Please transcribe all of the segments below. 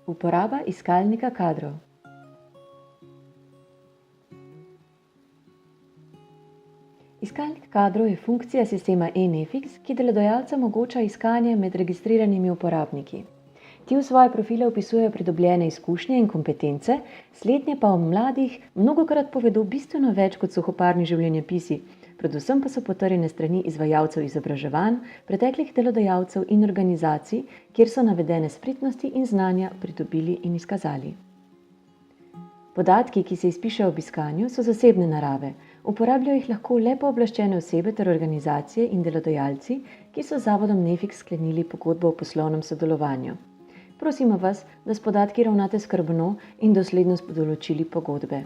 Uporaba iskalnika kadrov. Iskalnik kadrov je funkcija sistema eNefix, ki delodajalcem omogoča iskanje med registriranimi uporabniki. Ti v svoje profile vpisujejo pridobljene izkušnje in kompetence, slednje pa o mladih mnogokrat povedo bistveno več kot suhoparni življenjepisi, predvsem pa so potrjene strani izvajalcev izobraževanj, preteklih delodajalcev in organizacij, kjer so navedene spretnosti in znanja pridobili in izkazali. Podatki, ki se izpišejo ob iskanju, so zasebne narave. Uporabljajo jih lahko le pooblaščene osebe ter organizacije in delodajalci, ki so z zavodom Nefix sklenili pogodbo o poslovnem sodelovanju. Prosimo vas, da s podatki ravnate skrbno in dosledno s določili pogodbe.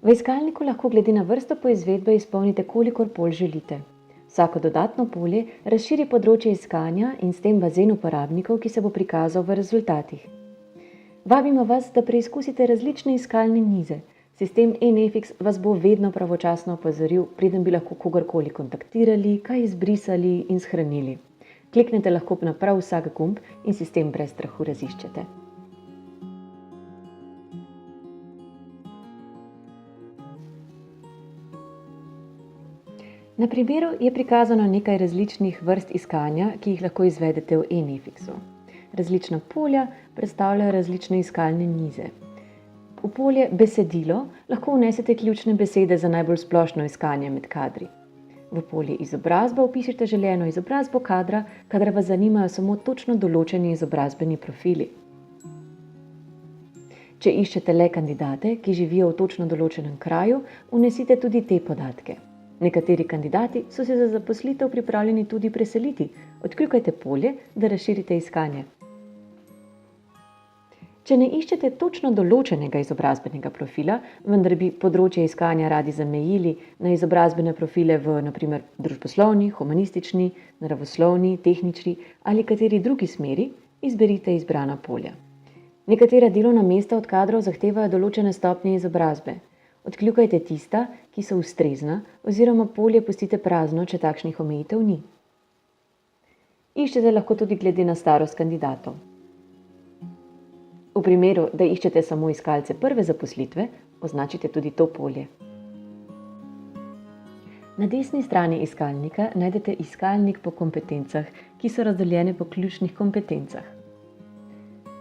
V iskalniku lahko glede na vrsto poizvedbe izpolnite, kolikor polj želite. Vsako dodatno polje razširi področje iskanja in s tem bazen uporabnikov, ki se bo prikazal v rezultatih. Vabimo vas, da preizkusite različne iskalne nize. Sistem eNefix vas bo vedno pravočasno opozoril, preden bi lahko kogarkoli kontaktirali, kaj izbrisali in shranili. Kliknete lahko na prav vsak gumb in sistem brez strahu raziščete. Na primeru je prikazano nekaj različnih vrst iskanja, ki jih lahko izvedete v eNefixu. Različna polja predstavljajo različne iskalne nize. V polje besedilo lahko vnesete ključne besede za najbolj splošno iskanje med kadri. V polje izobrazba vpišite želeno izobrazbo kadra, kadar vas zanimajo samo točno določeni izobrazbeni profili. Če iščete le kandidate, ki živijo v točno določenem kraju, vnesite tudi te podatke. Nekateri kandidati so se za zaposlitev pripravljeni tudi preseliti. Odkljukajte polje, da razširite iskanje. Če ne iščete točno določenega izobrazbenega profila, vendar bi področje iskanja radi zamejili na izobrazbene profile v naprimer družboslovni, humanistični, naravoslovni, tehnični ali kateri drugi smeri, izberite izbrana polja. Nekatera delovna mesta od kadrov zahtevajo določene stopnje izobrazbe. Odkljukajte tista, ki so ustrezna, oziroma polje pustite prazno, če takšnih omejitev ni. Iščete lahko tudi glede na starost kandidatov. V primeru, da iščete samo iskalce prve zaposlitve, označite tudi to polje. Na desni strani iskalnika najdete iskalnik po kompetencah, ki so razdeljene po ključnih kompetencah.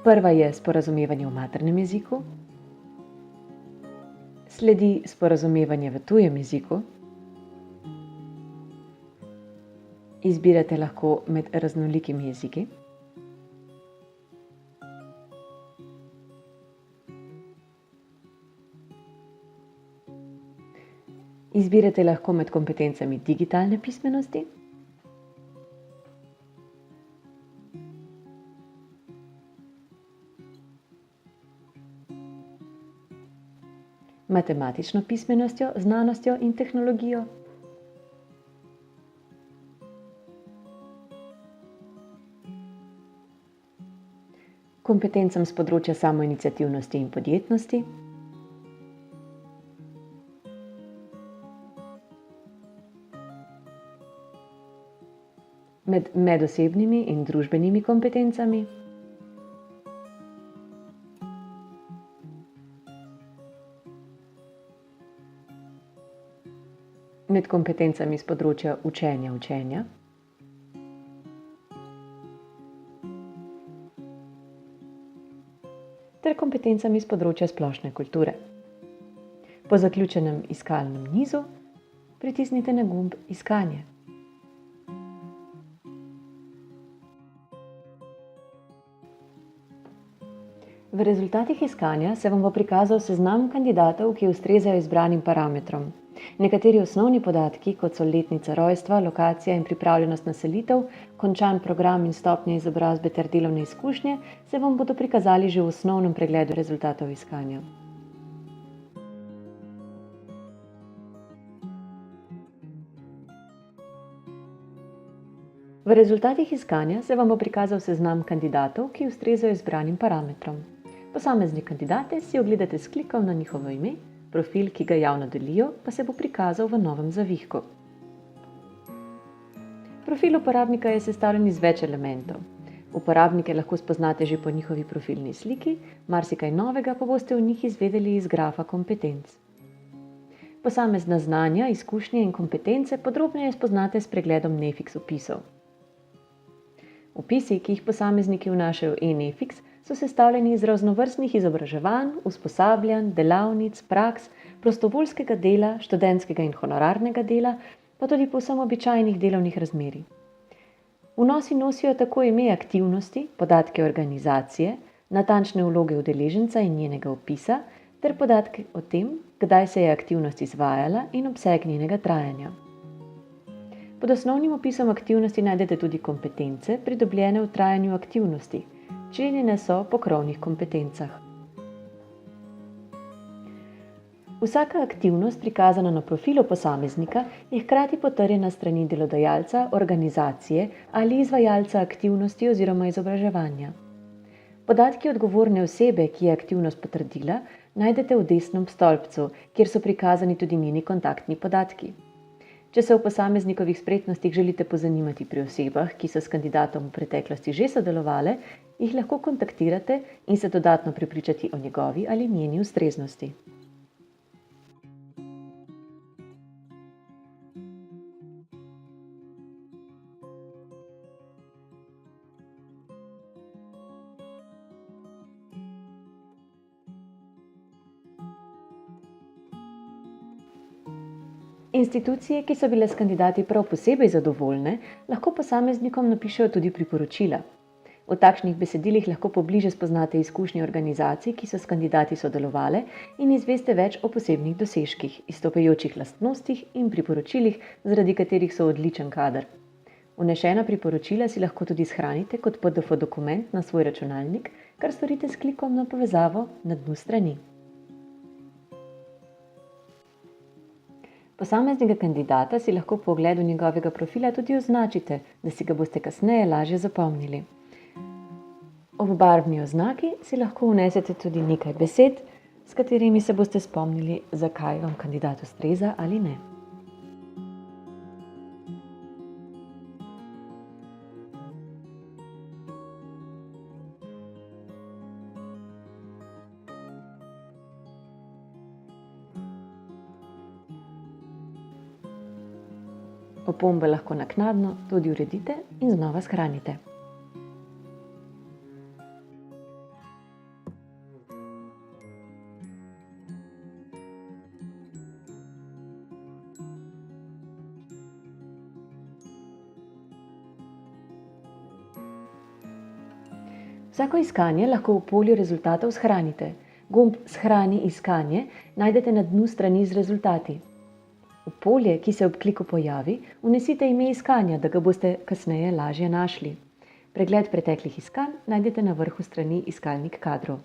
Prva je sporazumevanje v maternem jeziku, sledi sporazumevanje v tujem jeziku, izbirate lahko med raznolikimi jeziki, izbirate lahko med kompetencami digitalne pismenosti, matematično pismenostjo, znanostjo in tehnologijo, kompetencam s področja samoiniciativnosti in podjetnosti, med medosebnimi in družbenimi kompetencami, med kompetencami s področja učenja, ter kompetencami s področja splošne kulture. Po zaključenem iskalnem nizu pritisnite na gumb Iskanje. V rezultatih iskanja se vam bo prikazal seznam kandidatov, ki ustrezajo izbranim parametrom. Nekateri osnovni podatki, kot so letnica rojstva, lokacija in pripravljenost na selitev, končan program in stopnje izobrazbe ter delovne izkušnje, se vam bodo prikazali že v osnovnem pregledu rezultatov iskanja. V rezultatih iskanja se vam bo prikazal seznam kandidatov, ki ustrezajo izbranim parametrom. Posamezne kandidate si ogledate s klikom na njihovo ime, profil, ki ga javno delijo, pa se bo prikazal v novem zavihku. Profil uporabnika je sestavljen iz več elementov. Uporabnike lahko spoznate že po njihovi profilni sliki, marsikaj novega pa boste o njih izvedeli iz grafa kompetenc. Posamezna znanja, izkušnje in kompetence podrobneje spoznate s pregledom Nefix opisov. Opisi, ki jih posamezniki vnašajo v eNefix, so sestavljeni iz raznovrstnih izobraževanj, usposabljanj, delavnic, praks, prostovoljskega dela, študentskega in honorarnega dela, pa tudi povsem običajnih delovnih razmerij. Vnosi nosijo tako ime aktivnosti, podatke organizacije, natančne vloge udeleženca in njenega opisa, ter podatke o tem, kdaj se je aktivnost izvajala in obseg njenega trajanja. Pod osnovnim opisom aktivnosti najdete tudi kompetence, pridobljene v trajanju aktivnosti, členjene so po krovnih kompetencah. Vsaka aktivnost, prikazana na profilu posameznika, je hkrati potrjena s strani delodajalca, organizacije ali izvajalca aktivnosti oziroma izobraževanja. Podatki odgovorne osebe, ki je aktivnost potrdila, najdete v desnem stolpcu, kjer so prikazani tudi njeni kontaktni podatki. Če se o posameznikovih spretnostih želite pozanimati pri osebah, ki so s kandidatom v preteklosti že sodelovale, jih lahko kontaktirate in se dodatno prepričati o njegovi ali njeni ustreznosti. Institucije, ki so bile s kandidati prav posebej zadovoljne, lahko posameznikom napišejo tudi priporočila. V takšnih besedilih lahko pobliže spoznate izkušnje organizacij, ki so s kandidati sodelovale, in izveste več o posebnih dosežkih, izstopajočih lastnostih in priporočilih, zaradi katerih so odličen kader. Vnešena priporočila si lahko tudi shranite kot PDF dokument na svoj računalnik, kar storite s klikom na povezavo na dnu strani. Posameznega kandidata si lahko po ogledu njegovega profila tudi označite, da si ga boste kasneje lažje zapomnili. Ob barvni oznaki si lahko vnesete tudi nekaj besed, s katerimi se boste spomnili, zakaj vam kandidat ustreza ali ne. Opombe lahko naknadno tudi uredite in znova shranite. Vsako iskanje lahko v polju rezultatov shranite. Gumb Shrani iskanje najdete na dnu strani z rezultati. V polje, ki se ob kliku pojavi, vnesite ime iskanja, da ga boste kasneje lažje našli. Pregled preteklih iskanj najdete na vrhu strani Iskalnik kadrov.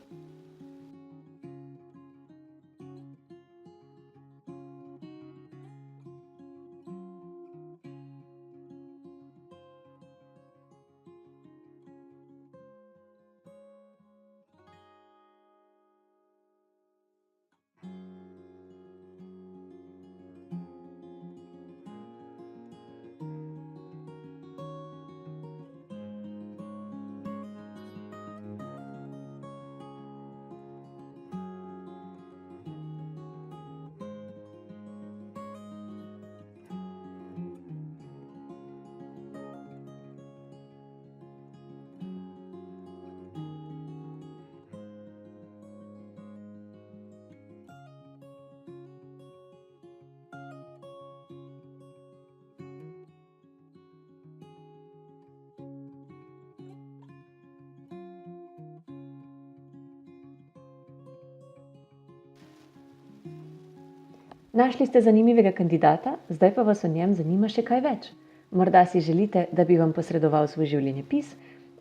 Našli ste zanimivega kandidata, zdaj pa vas o njem zanima še kaj več. Morda si želite, da bi vam posredoval svoj življenjepis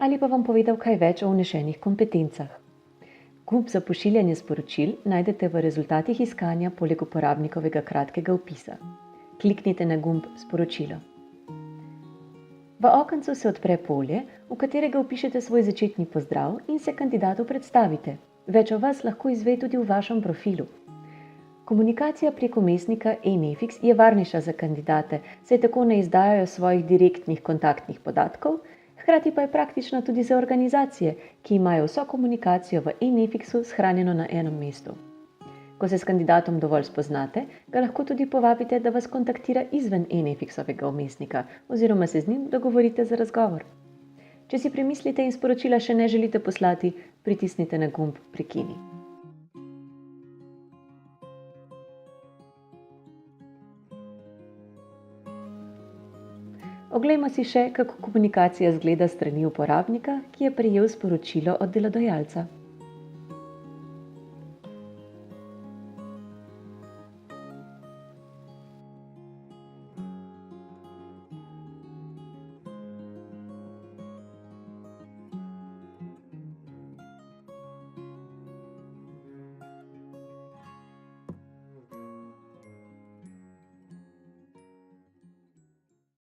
ali pa vam povedal kaj več o vnešenih kompetencah. Gumb za pošiljanje sporočil najdete v rezultatih iskanja poleg uporabnikovega kratkega opisa. Kliknite na gumb Sporočilo. V okencu se odpre polje, v katerega vpišete svoj začetni pozdrav in se kandidatu predstavite. Več o vas lahko izve tudi v vašem profilu. Komunikacija preko vmesnika eNefix je varnejša za kandidate, saj tako ne izdajajo svojih direktnih kontaktnih podatkov, hkrati pa je praktična tudi za organizacije, ki imajo vso komunikacijo v eNefixu shranjeno na enem mestu. Ko se s kandidatom dovolj spoznate, ga lahko tudi povabite, da vas kontaktira izven eNefixovega vmesnika oziroma se z njim dogovorite za razgovor. Če si premislite in sporočila še ne želite poslati, pritisnite na gumb Prekini. Oglejmo si še, kako komunikacija zgleda s strani uporabnika, ki je prejel sporočilo od delodajalca.